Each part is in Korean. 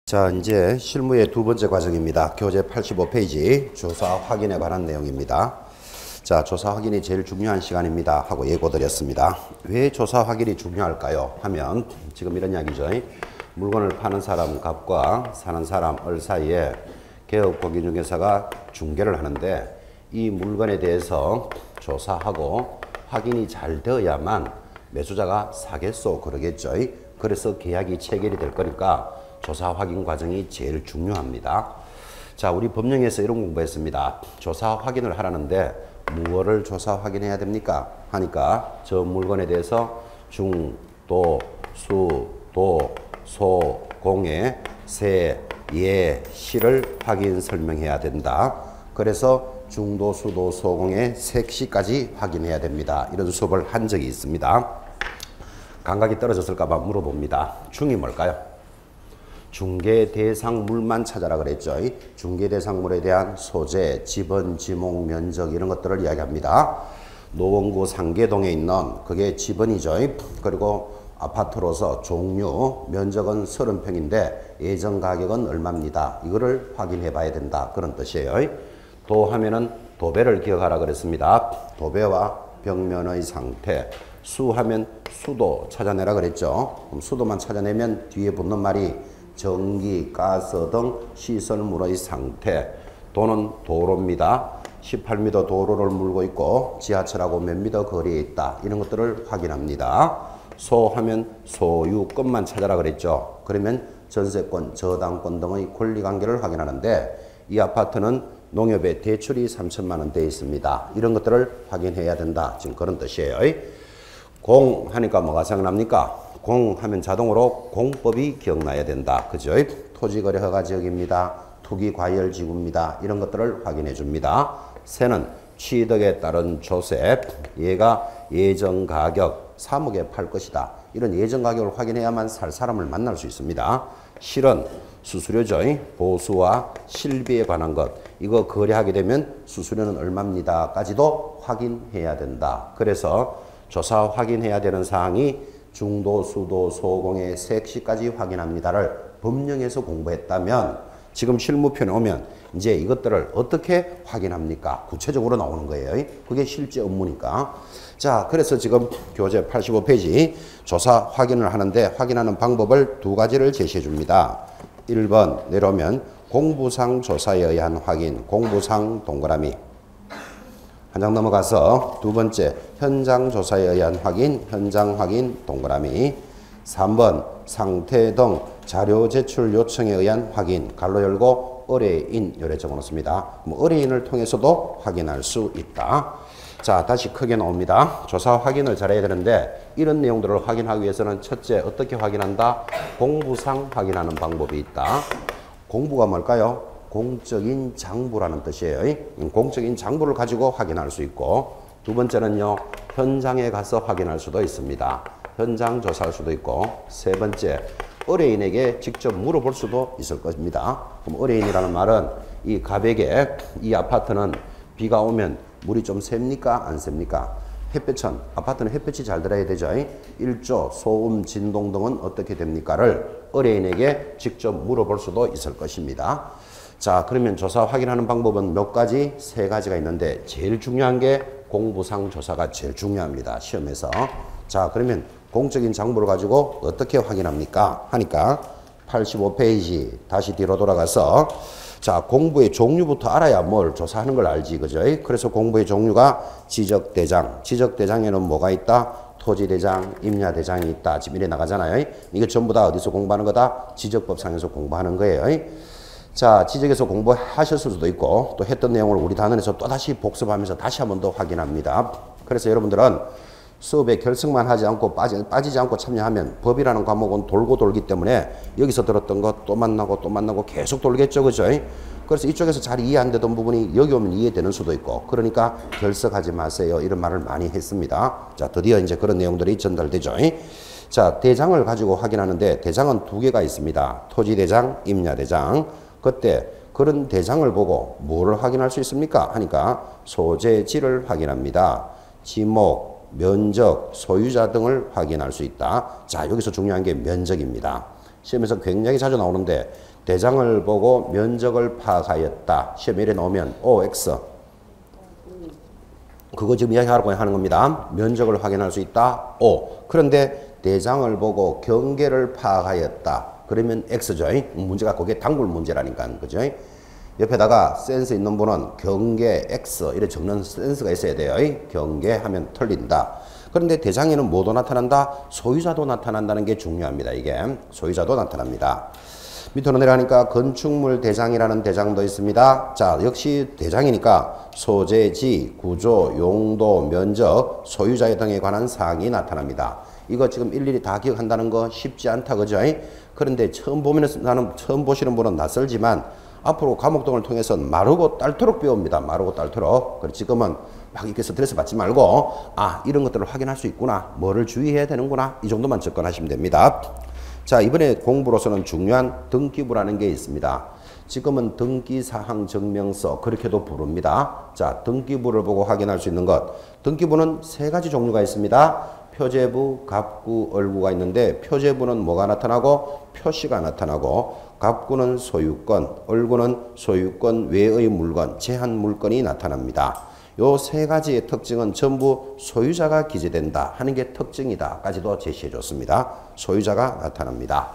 자, 이제 실무의 두 번째 과정입니다. 교재 85페이지 조사 확인에 관한 내용입니다. 자, 조사 확인이 제일 중요한 시간입니다 하고 예고 드렸습니다. 왜 조사 확인이 중요할까요? 하면 지금 이런 이야기죠. 물건을 파는 사람 갑과 사는 사람 을 사이에 개업공인중개사가 중개를 하는데 이 물건에 대해서 조사하고 확인이 잘 되어야만 매수자가 사겠소 그러겠죠. 그래서 계약이 체결이 될 거니까 조사 확인 과정이 제일 중요합니다. 자, 우리 법령에서 이런 공부했습니다. 조사 확인을 하라는데 무엇을 조사 확인해야 됩니까? 하니까 저 물건에 대해서 중, 도, 수, 도, 소, 공의 세, 예, 시를 확인 설명해야 된다. 그래서 중도, 수도, 소공의 색시까지 확인해야 됩니다. 이런 수업을 한 적이 있습니다. 감각이 떨어졌을까봐 물어봅니다. 중이 뭘까요? 중개 대상물만 찾아라 그랬죠. 중개 대상물에 대한 소재, 지번, 지목, 면적 이런 것들을 이야기합니다. 노원구 상계동에 있는 그게 지번이죠. 그리고 아파트로서 종류, 면적은 30평인데 예정 가격은 얼마입니다. 이거를 확인해 봐야 된다. 그런 뜻이에요. 도 하면은 도배를 기억하라 그랬습니다. 도배와 벽면의 상태. 수 하면 수도 찾아내라 그랬죠. 그럼 수도만 찾아내면 뒤에 붙는 말이 전기, 가스 등 시설물의 상태. 도는 도로입니다. 18m 도로를 물고 있고 지하철하고 몇 미터 거리에 있다. 이런 것들을 확인합니다. 소 하면 소유권만 찾아라 그랬죠. 그러면 전세권, 저당권 등의 권리관계를 확인하는데 이 아파트는 농협에 대출이 3천만 원 돼 있습니다. 이런 것들을 확인해야 된다. 지금 그런 뜻이에요. 공 하니까 뭐가 생각납니까? 공 하면 자동으로 공법이 기억나야 된다. 그죠? 토지거래 허가 지역입니다. 투기과열지구입니다. 이런 것들을 확인해 줍니다. 세는 취득에 따른 조세, 얘가 예정가격, 3억에 팔 것이다. 이런 예정가격을 확인해야만 살 사람을 만날 수 있습니다. 실은 수수료죠. 보수와 실비에 관한 것. 이거 거래하게 되면 수수료는 얼마입니다. 까지도 확인해야 된다. 그래서 조사 확인해야 되는 사항이 중도, 수도, 소공의 색시까지 확인합니다를 법령에서 공부했다면 지금 실무편에 오면 이제 이것들을 어떻게 확인합니까? 구체적으로 나오는 거예요. 그게 실제 업무니까. 자, 그래서 지금 교재 85페이지 조사 확인을 하는데 확인하는 방법을 두 가지를 제시해 줍니다. 1번 내려오면 공부상 조사에 의한 확인, 공부상 동그라미. 한 장 넘어가서 두 번째 현장 조사에 의한 확인, 현장 확인 동그라미. 3번 상태 등 자료 제출 요청에 의한 확인, 갈로 열고 의뢰인 요래 적어놓습니다. 의뢰인을 통해서도 확인할 수 있다. 자, 다시 크게 나옵니다. 조사 확인을 잘해야 되는데 이런 내용들을 확인하기 위해서는 첫째 어떻게 확인한다? 공부상 확인하는 방법이 있다. 공부가 뭘까요? 공적인 장부라는 뜻이에요. 공적인 장부를 가지고 확인할 수 있고, 두 번째는요, 현장에 가서 확인할 수도 있습니다. 현장 조사할 수도 있고, 세 번째, 의뢰인에게 직접 물어볼 수도 있을 것입니다. 그럼 의뢰인이라는 말은 이 갑에게 이 아파트는 비가 오면 물이 좀 셉니까? 안 셉니까? 햇볕은, 아파트는 햇볕이 잘 들어야 되죠. 일조, 소음, 진동 등은 어떻게 됩니까?를 의뢰인에게 직접 물어볼 수도 있을 것입니다. 자, 그러면 조사 확인하는 방법은 몇 가지? 세 가지가 있는데 제일 중요한 게 공부상 조사가 제일 중요합니다. 시험에서. 자, 그러면 공적인 장부를 가지고 어떻게 확인합니까? 하니까 85페이지 다시 뒤로 돌아가서 자, 공부의 종류부터 알아야 뭘 조사하는 걸 알지. 그죠? 그래서 공부의 종류가 지적대장. 지적대장에는 뭐가 있다? 토지대장, 임야대장이 있다. 지금 이래 나가잖아요. 이게 전부 다 어디서 공부하는 거다? 지적법상에서 공부하는 거예요. 자, 지적에서 공부하셨을 수도 있고 또 했던 내용을 우리 단원에서 또다시 복습하면서 다시 한 번 더 확인합니다. 그래서 여러분들은 수업에 결석만 하지 않고 빠지지 않고 참여하면 법이라는 과목은 돌고 돌기 때문에 여기서 들었던 것 또 만나고 또 만나고 계속 돌겠죠. 그죠? 그래서 이쪽에서 잘 이해 안 되던 부분이 여기 오면 이해되는 수도 있고, 그러니까 결석하지 마세요. 이런 말을 많이 했습니다. 자, 드디어 이제 그런 내용들이 전달되죠. 자, 대장을 가지고 확인하는데 대장은 두 개가 있습니다. 토지대장, 임야대장. 그때 그런 대장을 보고 뭐를 확인할 수 있습니까? 하니까 소재지를 확인합니다. 지목, 면적, 소유자 등을 확인할 수 있다. 자, 여기서 중요한 게 면적입니다. 시험에서 굉장히 자주 나오는데 대장을 보고 면적을 파악하였다. 시험에 이래 나오면 OX. 그거 지금 이야기하라고 하는 겁니다. 면적을 확인할 수 있다. O. 그런데 대장을 보고 경계를 파악하였다. 그러면 X죠. 문제가 그게 단골 문제라니까. 그죠? 옆에다가 센스 있는 분은 경계 X 이렇게 적는 센스가 있어야 돼요. 경계하면 틀린다. 그런데 대장에는 뭐도 나타난다? 소유자도 나타난다는 게 중요합니다. 이게 소유자도 나타납니다. 밑으로 내려가니까 건축물 대장이라는 대장도 있습니다. 자, 역시 대장이니까 소재지, 구조, 용도, 면적, 소유자 등에 관한 사항이 나타납니다. 이거 지금 일일이 다 기억한다는 거 쉽지 않다, 그죠? 그런데 처음 보시는 분은 낯설지만 앞으로 과목 등을 통해서 마르고 닳도록 배웁니다. 마르고 닳도록. 그래서 지금은 막 이렇게 스트레스 받지 말고 이런 것들을 확인할 수 있구나. 뭐를 주의해야 되는구나. 이 정도만 접근하시면 됩니다. 자, 이번에 공부로서는 중요한 등기부라는 게 있습니다. 지금은 등기사항 증명서 그렇게도 부릅니다. 자, 등기부를 보고 확인할 수 있는 것. 등기부는 세 가지 종류가 있습니다. 표제부, 갑구, 얼구가 있는데 표제부는 뭐가 나타나고 표시가 나타나고 갑구는 소유권, 얼구는 소유권 외의 물건, 제한 물건이 나타납니다. 요 세 가지의 특징은 전부 소유자가 기재된다 하는 게 특징이다까지도 제시해 줬습니다. 소유자가 나타납니다.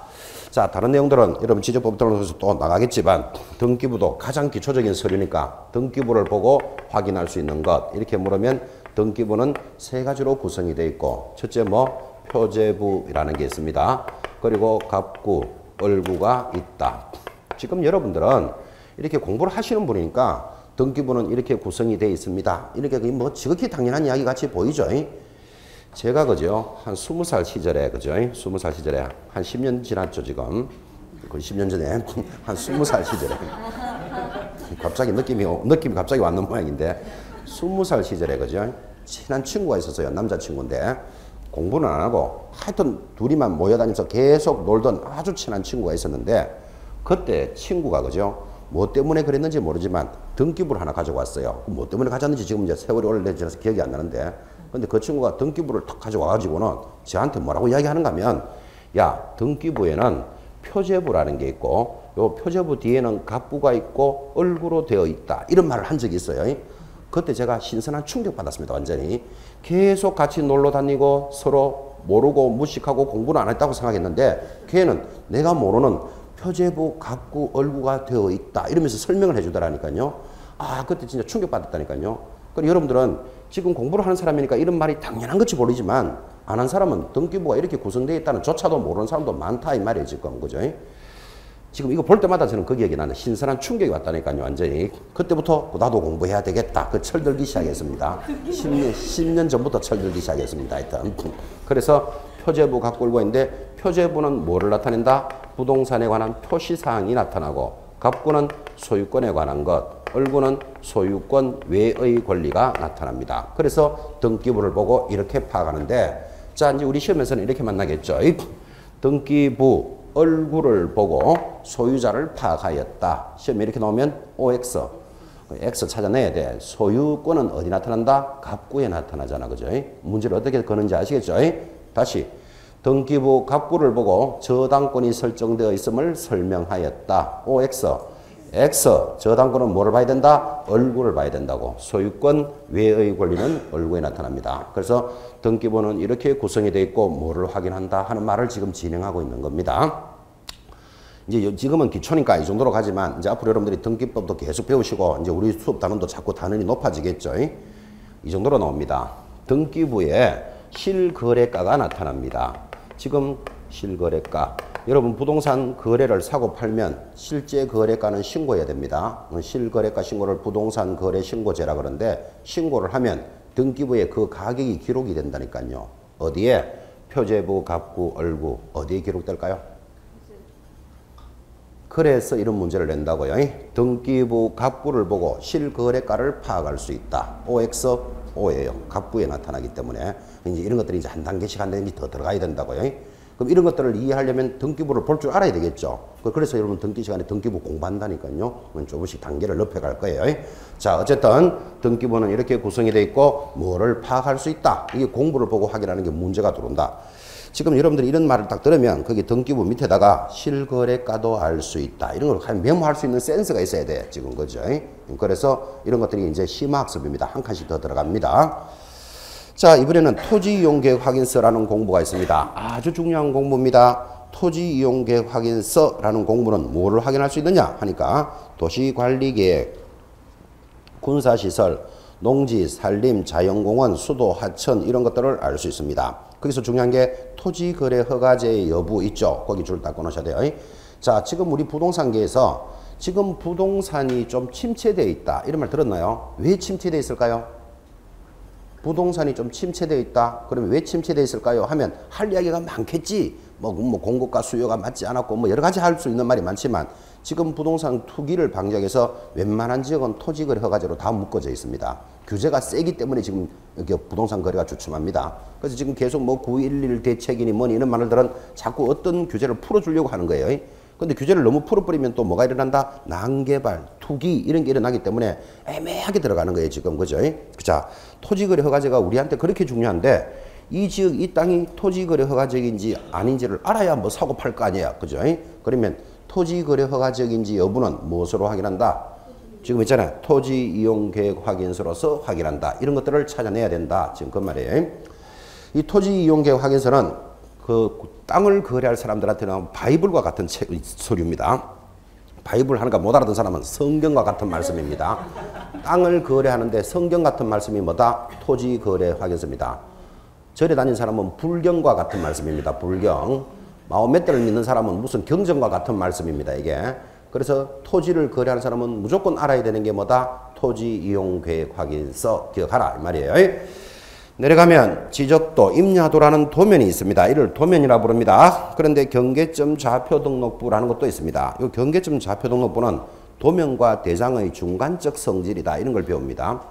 자, 다른 내용들은 여러분 지적법 들어서 또 나가겠지만 등기부도 가장 기초적인 서류니까 등기부를 보고 확인할 수 있는 것. 이렇게 물으면 등기부는 세 가지로 구성이 되어 있고 첫째 표제부라는 게 있습니다. 그리고 갑구, 얼구가 있다. 지금 여러분들은 이렇게 공부를 하시는 분이니까 등기부는 이렇게 구성이 되어 있습니다. 이렇게 뭐 지극히 당연한 이야기 같이 보이죠. 제가 그죠 한 20살 시절에 그죠 20살 시절에 한 10년 지났죠 지금 거의 10년 전에 한 20살 시절에 갑자기 느낌이 갑자기 왔는 모양인데 20살 시절에 그죠 친한 친구가 있었어요. 남자친구인데 공부는 안 하고 하여튼 둘이만 모여다니면서 계속 놀던 아주 친한 친구가 있었는데 그때 친구가 그죠 뭐 때문에 그랬는지 모르지만 등기부를 하나 가지고 왔어요. 뭐 때문에 가졌는지 지금 이제 세월이 오래돼서 기억이 안 나는데 근데 그 친구가 등기부를 탁 가지고 와가지고는 저한테 뭐라고 이야기하는가 하면 야, 등기부에는 표제부라는 게 있고 요 표제부 뒤에는 갑부가 있고 얼구로 되어 있다. 이런 말을 한 적이 있어요. 그때 제가 신선한 충격 받았습니다. 완전히. 계속 같이 놀러 다니고 서로 모르고 무식하고 공부를 안 했다고 생각했는데 걔는 내가 모르는 표제부, 갑구, 얼구가 되어 있다. 이러면서 설명을 해주더라니까요. 그때 진짜 충격받았다니까요. 그리고 여러분들은 지금 공부를 하는 사람이니까 이런 말이 당연한 것이 보이지만 안 한 사람은 등기부가 이렇게 구성되어 있다는 조차도 모르는 사람도 많다 이 말이에요. 지금 그죠? 지금 이거 볼 때마다 저는 그 기억이 나는 신선한 충격이 왔다니까요. 완전히. 그때부터 나도 공부해야 되겠다. 그 철들기 시작했습니다. 10년 전부터 철들기 시작했습니다. 하여튼. 그래서 표제부, 갑구, 얼구가 있는데 표제부는 뭐를 나타낸다? 부동산에 관한 표시사항이 나타나고 갑구는 소유권에 관한 것, 얼구는 소유권 외의 권리가 나타납니다. 그래서 등기부를 보고 이렇게 파악하는데 자, 이제 우리 시험에서는 이렇게 만나겠죠. 등기부, 얼구를 보고 소유자를 파악하였다. 시험에 이렇게 나오면 OX. X 찾아내야 돼. 소유권은 어디 나타난다? 갑구에 나타나잖아. 그죠? 문제를 어떻게 거는지 아시겠죠? 다시. 등기부 갑구를 보고 저당권이 설정되어 있음을 설명하였다. OX. X. 저당권은 뭐를 봐야 된다? 얼구를 봐야 된다고. 소유권 외의 권리는 얼구에 나타납니다. 그래서 등기부는 이렇게 구성이 되어 있고 뭐를 확인한다 하는 말을 지금 진행하고 있는 겁니다. 이제 지금은 기초니까 이 정도로 가지만 이제 앞으로 여러분들이 등기법도 계속 배우시고 이제 우리 수업 단원도 자꾸 단원이 높아지겠죠. 이 정도로 나옵니다. 등기부에 실거래가가 나타납니다. 지금 실거래가. 여러분 부동산 거래를 사고 팔면 실제 거래가는 신고해야 됩니다. 실거래가 신고를 부동산 거래 신고제라 그러는데 신고를 하면 등기부에 그 가격이 기록이 된다니까요. 어디에? 표제부, 갑구, 얼구. 어디에 기록될까요? 그래서 이런 문제를 낸다고요. 등기부 갑구를 보고 실거래가를 파악할 수 있다. OX, O예요. 갑구에 나타나기 때문에 이제 이런 것들이 이제 한 단계씩 한 단계씩 더 들어가야 된다고요. 그럼 이런 것들을 이해하려면 등기부를 볼 줄 알아야 되겠죠. 그래서 여러분 등기 시간에 등기부 공부한다니까요. 조금씩 단계를 높여갈 거예요. 자, 어쨌든 등기부는 이렇게 구성이 되어 있고 뭐를 파악할 수 있다. 이게 공부를 보고 확인하는 게 문제가 들어온다. 지금 여러분들이 이런 말을 딱 들으면 거기 등기부 밑에다가 실거래가도 알 수 있다. 이런 걸 메모할 수 있는 센스가 있어야 돼. 지금 그죠? 그래서 이런 것들이 이제 심화학습입니다. 한 칸씩 더 들어갑니다. 자, 이번에는 토지이용계획 확인서라는 공부가 있습니다. 아주 중요한 공부입니다. 토지이용계획 확인서라는 공부는 뭐를 확인할 수 있느냐 하니까 도시관리계획, 군사시설, 농지, 산림, 자연공원, 수도, 하천 이런 것들을 알 수 있습니다. 거기서 중요한 게 토지거래 허가제의 여부 있죠. 거기 줄 딱 꺼놓으셔야 돼요. 자, 지금 우리 부동산계에서 지금 부동산이 좀 침체되어 있다. 이런 말 들었나요? 왜 침체되어 있을까요? 부동산이 좀 침체되어 있다. 그러면 왜 침체되어 있을까요? 하면 할 이야기가 많겠지. 뭐 공급과 수요가 맞지 않았고 뭐 여러 가지 할 수 있는 말이 많지만 지금 부동산 투기를 방지하기 위해서 웬만한 지역은 토지거래 허가제로 다 묶어져 있습니다. 규제가 세기 때문에 지금 이렇게 부동산 거래가 주춤합니다. 그래서 지금 계속 뭐 9.11 대책이니 뭐니 이런 말들은 자꾸 어떤 규제를 풀어주려고 하는 거예요. 근데 규제를 너무 풀어버리면 또 뭐가 일어난다? 난개발, 투기 이런 게 일어나기 때문에 애매하게 들어가는 거예요. 지금 그죠? 자, 토지거래 허가제가 우리한테 그렇게 중요한데 이 지역, 이 땅이 토지거래 허가지역인지 아닌지를 알아야 뭐 사고 팔 거 아니야. 그죠? 그러면 토지거래 허가지역인지 여부는 무엇으로 확인한다? 지금 있잖아요. 토지이용계획 확인서로서 확인한다. 이런 것들을 찾아내야 된다. 지금 그 말이에요. 이 토지이용계획 확인서는 그 땅을 거래할 사람들한테는 바이블과 같은 서류입니다. 바이블 하니까 못 알아듣는 사람은 성경과 같은 말씀입니다. 땅을 거래하는데 성경 같은 말씀이 뭐다? 토지거래 확인서입니다. 절에 다닌 사람은 불경과 같은 말씀입니다. 불경. 마호메트를 믿는 사람은 무슨 경전과 같은 말씀입니다. 이게. 그래서 토지를 거래하는 사람은 무조건 알아야 되는 게 뭐다? 토지이용계획 확인서 기억하라 이 말이에요. 내려가면 지적도, 임야도라는 도면이 있습니다. 이를 도면이라 부릅니다. 그런데 경계점 좌표등록부라는 것도 있습니다. 이 경계점 좌표등록부는 도면과 대장의 중간적 성질이다. 이런 걸 배웁니다.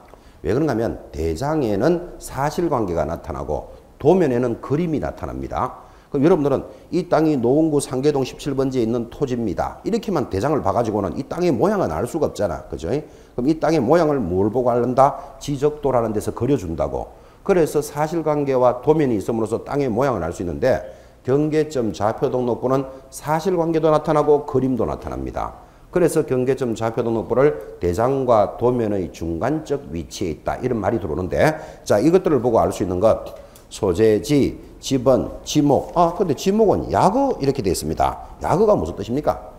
왜 그런가 하면 대장에는 사실관계가 나타나고 도면에는 그림이 나타납니다. 그럼 여러분들은 이 땅이 노원구 상계동 17번지에 있는 토지입니다. 이렇게만 대장을 봐가지고는 이 땅의 모양은 알 수가 없잖아. 그죠? 그럼 이 땅의 모양을 뭘 보고 알는다? 지적도라는 데서 그려준다고. 그래서 사실관계와 도면이 있음으로써 땅의 모양을 알 수 있는데 경계점 좌표등록부는 사실관계도 나타나고 그림도 나타납니다. 그래서 경계점 좌표등록부를 대장과 도면의 중간적 위치에 있다. 이런 말이 들어오는데 자, 이것들을 보고 알 수 있는 것 소재지, 지번, 지목. 근데 지목은 약어 이렇게 되어 있습니다. 약어가 무슨 뜻입니까?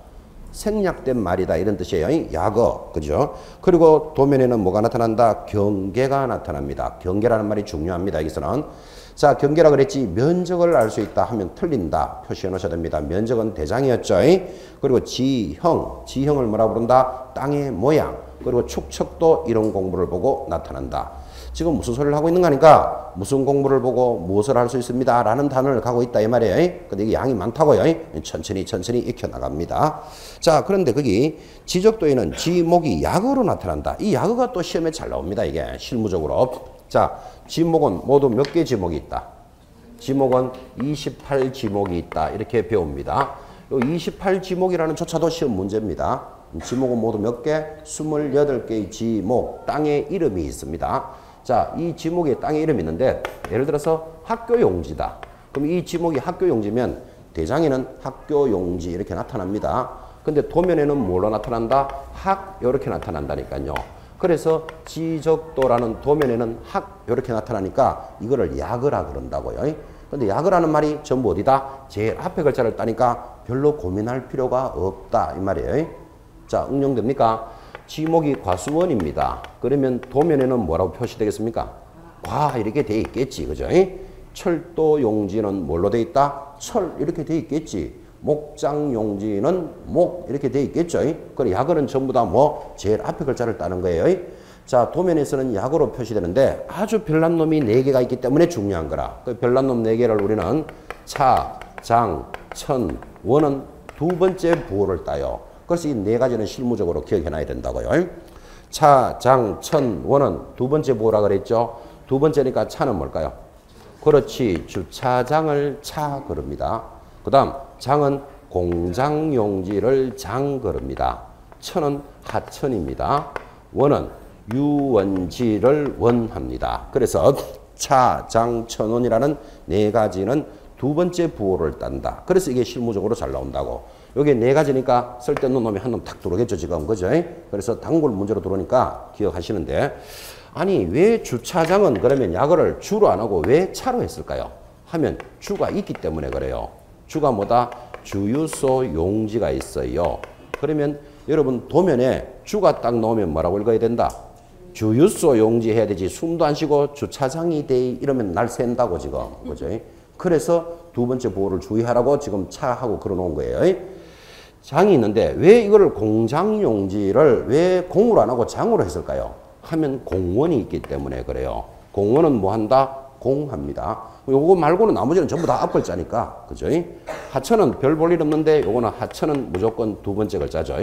생략된 말이다 이런 뜻이에요. 약어. 그죠? 그리고 도면에는 뭐가 나타난다? 경계가 나타납니다. 경계라는 말이 중요합니다. 여기서는. 자, 경계라 그랬지 면적을 알 수 있다 하면 틀린다. 표시해 놓으셔야 됩니다. 면적은 대장이었죠. 그리고 지형을 뭐라 부른다? 땅의 모양. 그리고 축척도 이런 공부를 보고 나타난다. 지금 무슨 소리를 하고 있는가 하니까 무슨 공부를 보고 무엇을 할 수 있습니다. 라는 단어를 가고 있다 이 말이에요. 근데 이게 양이 많다고요. 천천히 익혀나갑니다. 자, 그런데 거기 지적도에는 지목이 약어로 나타난다. 이 약어가 또 시험에 잘 나옵니다. 이게 실무적으로. 자, 지목은 모두 몇 개 지목이 있다? 지목은 28지목이 있다. 이렇게 배웁니다. 이 28지목이라는 조차도 시험 문제입니다. 지목은 모두 몇 개? 28개의 지목, 땅의 이름이 있습니다. 자, 이 지목에 땅의 이름이 있는데 예를 들어서 학교용지다. 그럼 이 지목이 학교용지면 대장에는 학교용지 이렇게 나타납니다. 근데 도면에는 뭘로 나타난다? 학 이렇게 나타난다니까요. 그래서 지적도라는 도면에는 학 이렇게 나타나니까 이거를 약어라 그런다고요. 근데 약어라는 말이 전부 어디다? 제일 앞에 글자를 따니까 별로 고민할 필요가 없다 이 말이에요. 자, 응용됩니까? 지목이 과수원입니다. 그러면 도면에는 뭐라고 표시되겠습니까? 과 이렇게 돼 있겠지. 그죠? 철도용지는 뭘로 돼 있다? 철 이렇게 돼 있겠지. 목장용지는 목 이렇게 돼 있겠죠. 그래 약어는 전부 다 뭐 제일 앞에 글자를 따는 거예요. 자, 도면에서는 약어로 표시되는데 아주 별난 놈이 4개가 있기 때문에 중요한 거라. 그 별난 놈 4개를 우리는 차, 장, 천, 원은 두 번째 부호를 따요. 그래서 이 4가지는 실무적으로 기억해놔야 된다고요. 차, 장, 천, 원은 두 번째 부호라 그랬죠. 두 번째니까 차는 뭘까요? 그렇지. 주차장을 차 그럽니다. 그 다음 장은 공장용지를 장 그럽니다. 천은 하천입니다. 원은 유원지를 원합니다. 그래서 차, 장, 천원이라는 4가지는 두 번째 부호를 딴다. 그래서 이게 실무적으로 잘 나온다고. 요게 네 가지니까 쓸데없는 놈이 한 놈 탁 들어오겠죠, 지금. 그죠? 그래서 단골 문제로 들어오니까 기억하시는데, 아니, 왜 주차장은 그러면 약어를 주로 안 하고 왜 차로 했을까요? 하면 주가 있기 때문에 그래요. 주가 뭐다? 주유소 용지가 있어요. 그러면 여러분 도면에 주가 딱 나오면 뭐라고 읽어야 된다? 주유소 용지 해야 되지. 숨도 안 쉬고 주차장이 돼 이러면 날 샌다고 지금. 그죠? 그래서 두 번째 보호를 주의하라고 지금 차하고 걸어 놓은 거예요. 장이 있는데 왜 이거를 공장 용지를 왜 공으로 안 하고 장으로 했을까요? 하면 공원이 있기 때문에 그래요. 공원은 뭐 한다? 공합니다. 요거 말고는 나머지는 전부 다 앞글자니까. 그죠? 하천은 별 볼 일 없는데 요거는 하천은 무조건 두 번째 글자죠.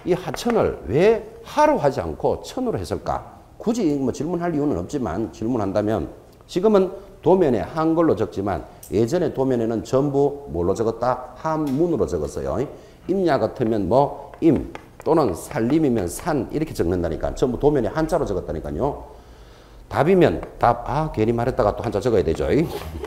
이 하천을 왜 하로 하지 않고 천으로 했을까? 굳이 뭐 질문할 이유는 없지만 질문한다면 지금은 도면에 한글로 적지만 예전에 도면에는 전부 뭘로 적었다? 한문으로 적었어요. 임야 같으면 뭐 임 또는 산림이면 산 이렇게 적는다니까. 전부 도면에 한자로 적었다니까요. 답이면 답, 아 괜히 말했다가 또 한자 적어야 되죠.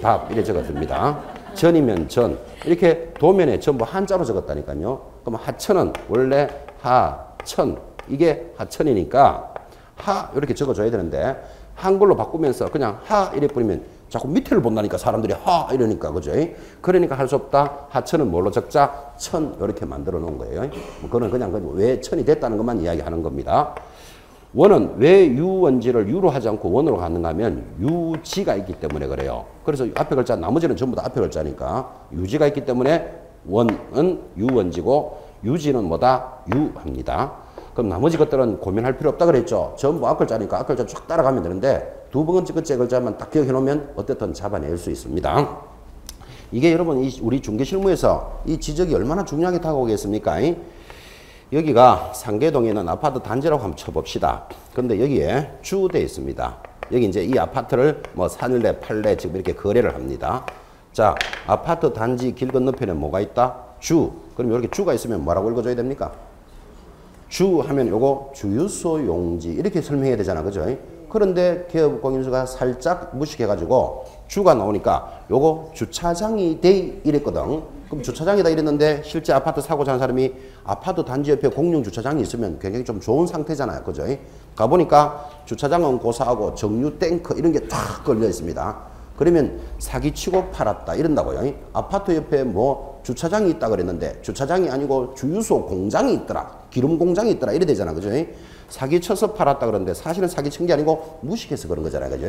답 이렇게 적어둡니다. 전이면 전 이렇게 도면에 전부 한자로 적었다니까요. 그럼 하천은 원래 하천 이게 하천이니까 하 이렇게 적어줘야 되는데 한글로 바꾸면서 그냥 하 이렇게 뿌리면 자꾸 밑에를 본다니까 사람들이 하 이러니까 그죠? 그러니까 할 수 없다. 하천은 뭘로 적자? 천 이렇게 만들어 놓은 거예요. 그거는 그냥 왜 천이 됐다는 것만 이야기하는 겁니다. 원은 왜 유원지를 유로 하지 않고 원으로 가는가 하면 유지가 있기 때문에 그래요. 그래서 앞에 글자 나머지는 전부 다 앞에 글자니까 유지가 있기 때문에 원은 유원지고 유지는 뭐다? 유합니다. 그럼 나머지 것들은 고민할 필요 없다 그랬죠. 전부 앞글자니까 앞글자 쭉 따라가면 되는데 두 번째 글자만 딱 기억해 놓으면 어쨌든 잡아낼 수 있습니다. 이게 여러분 우리 중개실무에서 이 지적이 얼마나 중요하게 다가오겠습니까? 여기가 상계동에 있는 아파트 단지라고 한번 쳐봅시다. 근데 여기에 주돼 있습니다. 여기 이제 이 아파트를 뭐 살래 팔래 지금 이렇게 거래를 합니다. 자, 아파트 단지 길 건너편에 뭐가 있다? 주. 그럼 이렇게 주가 있으면 뭐라고 읽어줘야 됩니까? 주 하면 요거 주유소 용지 이렇게 설명해야 되잖아. 그죠? 그런데 기업공인수가 살짝 무식해가지고 주가 나오니까 요거 주차장이 돼 이랬거든. 그럼 주차장이다 이랬는데 실제 아파트 사고 난 사람이 아파트 단지 옆에 공용 주차장이 있으면 굉장히 좀 좋은 상태잖아요. 그죠? 가보니까 주차장은 고사하고 정유 탱크 이런 게 쫙 걸려 있습니다. 그러면 사기치고 팔았다 이런다고요. 아파트 옆에 뭐 주차장이 있다 그랬는데 주차장이 아니고 주유소 공장이 있더라. 기름 공장이 있더라. 이래 되잖아. 그죠? 사기쳐서 팔았다 그러는데 사실은 사기친 게 아니고 무식해서 그런 거잖아요. 그죠?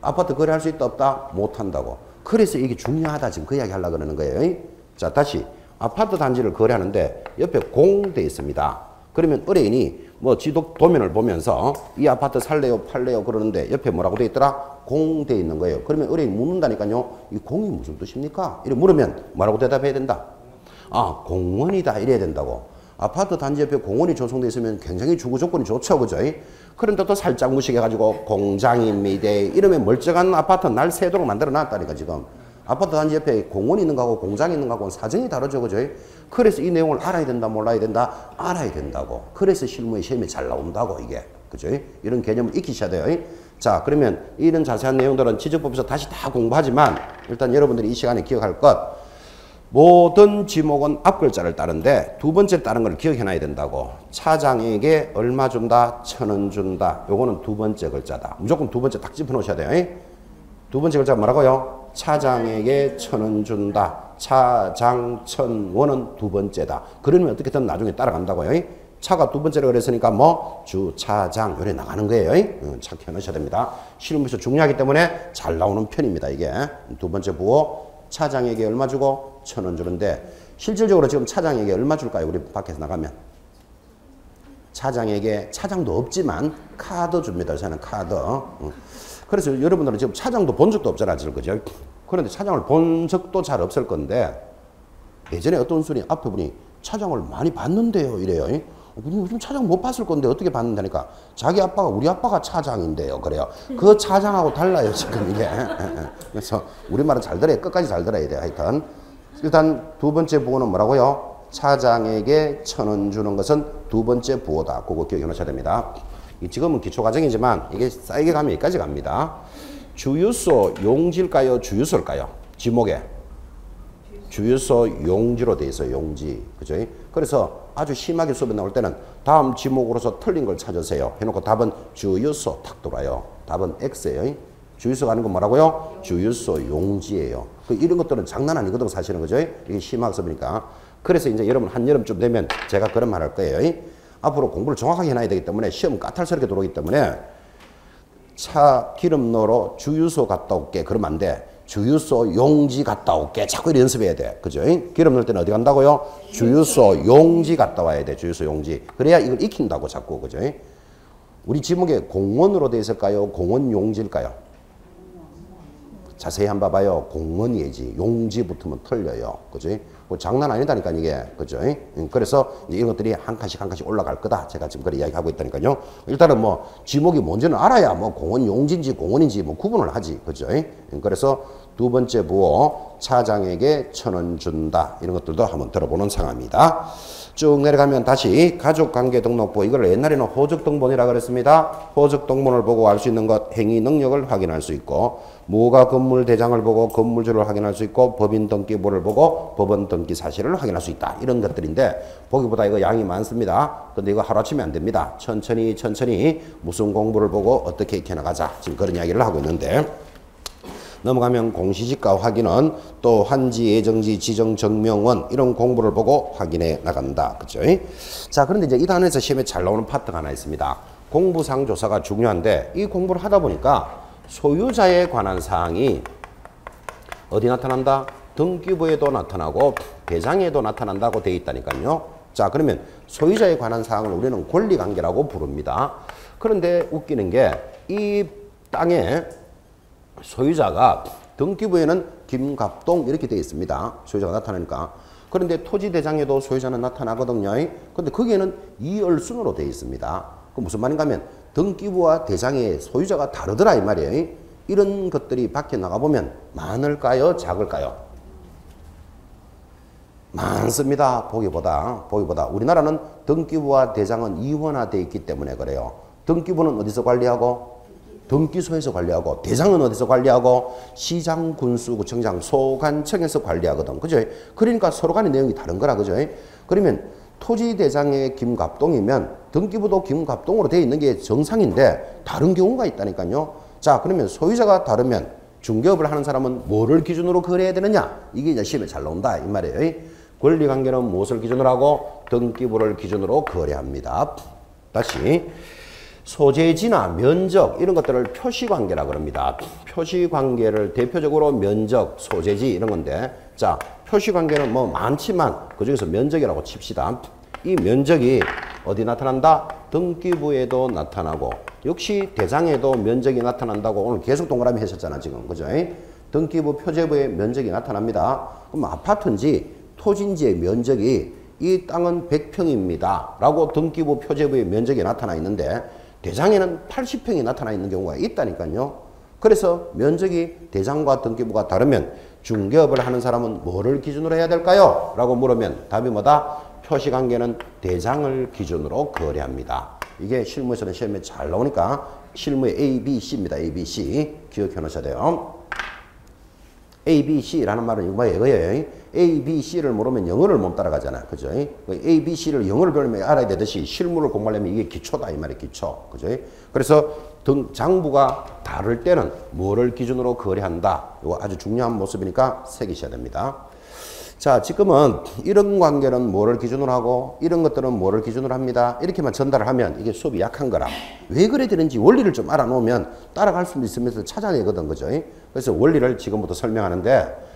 아파트 거래할 수 있다 없다? 못 한다고. 그래서 이게 중요하다 지금 그 이야기 하려고 그러는 거예요. 자, 다시 아파트 단지를 거래하는데 옆에 공 돼 있습니다. 그러면 의뢰인이 뭐 지도 도면을 보면서 이 아파트 살래요 팔래요 그러는데 옆에 뭐라고 돼 있더라? 공 돼 있는 거예요. 그러면 의뢰인이 묻는다니까요. 이 공이 무슨 뜻입니까? 이렇게 물으면 뭐라고 대답해야 된다? 아, 공원이다 이래야 된다고. 아파트 단지 옆에 공원이 조성돼 있으면 굉장히 주거 조건이 좋죠. 그죠? 그런데 또 살짝 무식해가지고 공장입니다 이러면 멀쩡한 아파트 날 새도록 만들어 놨다니까 지금. 아파트 단지 옆에 공원이 있는 거하고 공장이 있는 거하고는 사정이 다르죠. 그죠? 그래서 이 내용을 알아야 된다 몰라야 된다? 알아야 된다고. 그래서 실무의 시험에 잘 나온다고 이게. 그죠? 이런 개념을 익히셔야 돼요. 자, 그러면 이런 자세한 내용들은 지적법에서 다시 다 공부하지만 일단 여러분들이 이 시간에 기억할 것 모든 지목은 앞글자를 따른데 두 번째 따른 걸 기억해놔야 된다고. 차장에게 얼마 준다? 1,000원 준다. 요거는 두 번째 글자다. 무조건 두 번째 딱 짚어놓으셔야 돼요. 두 번째 글자 뭐라고요? 차장에게 1,000원 준다. 차장 1,000원은 두 번째다. 그러면 어떻게든 나중에 따라간다고요. 차가 두 번째로 그랬으니까 뭐 주차장 요래 나가는 거예요. 착해 놓으셔야 됩니다. 실무에서 중요하기 때문에 잘 나오는 편입니다. 이게 두 번째 부호 차장에게 얼마 주고 1,000원 주는데 실질적으로 지금 차장에게 얼마 줄까요? 우리 밖에서 나가면 차장에게 차장도 없지만 카드 줍니다. 저는 카드. 그래서 여러분들은 지금 차장도 본 적도 없잖아요. 그죠? 그런데 차장을 본 적도 잘 없을 건데 예전에 어떤 분이 앞에 분이 차장을 많이 봤는데요. 이래요. 요즘 차장 못 봤을 건데 어떻게 봤는다니까. 자기 아빠가 우리 아빠가 차장인데요. 그래요. 그 차장하고 달라요. 지금 이게. 그래서 우리말은 잘 들어야 끝까지 잘 들어야 돼요. 하여튼 일단 두 번째 부호는 뭐라고요? 차장에게 1,000원 주는 것은 두 번째 부호다. 그거 기억해 놓으셔야 됩니다. 지금은 기초과정이지만 이게 쌓이게 가면 여기까지 갑니다. 주유소 용지일까요? 주유소일까요? 지목에. 주유소 용지로 돼 있어요. 용지. 그죠? 그래서 아주 심하게 수업에 나올 때는 다음 지목으로서 틀린 걸 찾으세요. 해놓고 답은 주유소 탁 돌아요. 답은 X예요. 주유소 가는 건 뭐라고요? 주유소 용지예요. 이런 것들은 장난 아니거든 사실은. 그죠? 이게 심하게 수업이니까. 그래서 이제 여러분 한여름쯤 되면 제가 그런 말 할 거예요. 앞으로 공부를 정확하게 해놔야 되기 때문에 시험 까탈스럽게 들어오기 때문에 차 기름 넣으러 주유소 갔다 올게. 그러면 안 돼. 주유소 용지 갔다 올게. 자꾸 이렇게 연습해야 돼. 그죠? 기름 넣을 때는 어디 간다고요? 주유소 용지 갔다 와야 돼. 주유소 용지. 그래야 이걸 익힌다고 자꾸. 그죠? 우리 지목에 공원으로 돼 있을까요? 공원 용지일까요? 자세히 한번 봐봐요. 공원이지. 용지 붙으면 틀려요. 그죠? 뭐 장난 아니다니까 이게. 그죠? 그래서 이런 것들이 한 칸씩 한 칸씩 올라갈 거다. 제가 지금 그런 이야기하고 있다니까요. 일단은 뭐 지목이 뭔지는 알아야 뭐 공원 용지인지 공원인지 뭐 구분을 하지. 그죠? 그래서 두 번째 부호 차장에게 1,000원 준다. 이런 것들도 한번 들어보는 상황입니다. 쭉 내려가면 다시 가족관계등록부, 이걸 옛날에는 호적등본이라고 그랬습니다. 호적등본을 보고 알 수 있는 것, 행위 능력을 확인할 수 있고, 무허가 건물 대장을 보고 건물주를 확인할 수 있고, 법인 등기부를 보고 법원 등기 사실을 확인할 수 있다. 이런 것들인데 보기보다 이거 양이 많습니다. 근데 이거 하루아침에 안 됩니다. 천천히 무슨 공부를 보고 어떻게 익혀나가자. 지금 그런 이야기를 하고 있는데, 넘어가면 공시지가 확인은 또 한지, 예정지, 지정, 정명원 이런 공부를 보고 확인해 나간다. 그죠? 자, 그런데 이제 이 단원에서 시험에 잘 나오는 파트가 하나 있습니다. 공부상 조사가 중요한데 이 공부를 하다 보니까 소유자에 관한 사항이 어디 나타난다? 등기부에도 나타나고 배장에도 나타난다고 되어 있다니까요. 자, 그러면 소유자에 관한 사항을 우리는 권리관계라고 부릅니다. 그런데 웃기는 게 이 땅에 소유자가 등기부에는 김갑동 이렇게 되어 있습니다. 소유자가 나타나니까. 그런데 토지대장에도 소유자는 나타나거든요. 근데 거기에는 이얼순으로 되어 있습니다. 그 무슨 말인가 하면 등기부와 대장의 소유자가 다르더라 이 말이에요. 이런 것들이 밖에 나가보면 많을까요? 작을까요? 많습니다. 보기보다. 우리나라는 등기부와 대장은 이원화되어 있기 때문에 그래요. 등기부는 어디서 관리하고? 등기소에서 관리하고, 대장은 어디서 관리하고? 시장, 군수, 구청장, 소관청에서 관리하거든. 그죠? 그러니까 서로 간의 내용이 다른 거라. 그죠? 그러면 토지대장의 김갑동이면 등기부도 김갑동으로 되어 있는 게 정상인데 다른 경우가 있다니까요. 자, 그러면 소유자가 다르면 중개업을 하는 사람은 뭐를 기준으로 거래해야 되느냐? 이게 이제 시험에 잘 나온다 이 말이에요. 권리관계는 무엇을 기준으로 하고? 등기부를 기준으로 거래합니다. 다시. 소재지나 면적 이런 것들을 표시관계라 그럽니다. 표시관계를 대표적으로 면적, 소재지 이런 건데, 자, 표시관계는 뭐 많지만 그중에서 면적이라고 칩시다. 이 면적이 어디 나타난다? 등기부에도 나타나고 역시 대장에도 면적이 나타난다고 오늘 계속 동그라미 하셨잖아 지금. 그죠? 등기부 표제부에 면적이 나타납니다. 그럼 아파트인지 토지인지의 면적이 이 땅은 100평입니다 라고 등기부 표제부의 면적이 나타나 있는데 대장에는 80평이 나타나 있는 경우가 있다니까요. 그래서 면적이 대장과 등기부가 다르면 중개업을 하는 사람은 뭐를 기준으로 해야 될까요? 라고 물으면 답이 뭐다? 표시관계는 대장을 기준으로 거래합니다. 이게 실무에서는 시험에 잘 나오니까 실무의 A, B, C입니다. A, B, C 기억해 놓으셔야 돼요. A, B, C라는 말은 이거예요. A, B, C를 모르면 영어를 못 따라가잖아. 그죠? A, B, C를 영어를 배우려면 알아야 되듯이 실무를 공부하려면 이게 기초다. 이 말이 기초. 그죠? 그래서 장부가 다를 때는 뭐를 기준으로 거래한다. 이거 아주 중요한 모습이니까 새기셔야 됩니다. 자, 지금은 이런 관계는 뭐를 기준으로 하고 이런 것들은 뭐를 기준으로 합니다. 이렇게만 전달을 하면 이게 수업이 약한 거라. 왜 그래 되는지 원리를 좀 알아놓으면 따라갈 수 있으면서 찾아내거든. 그죠? 그래서 원리를 지금부터 설명하는데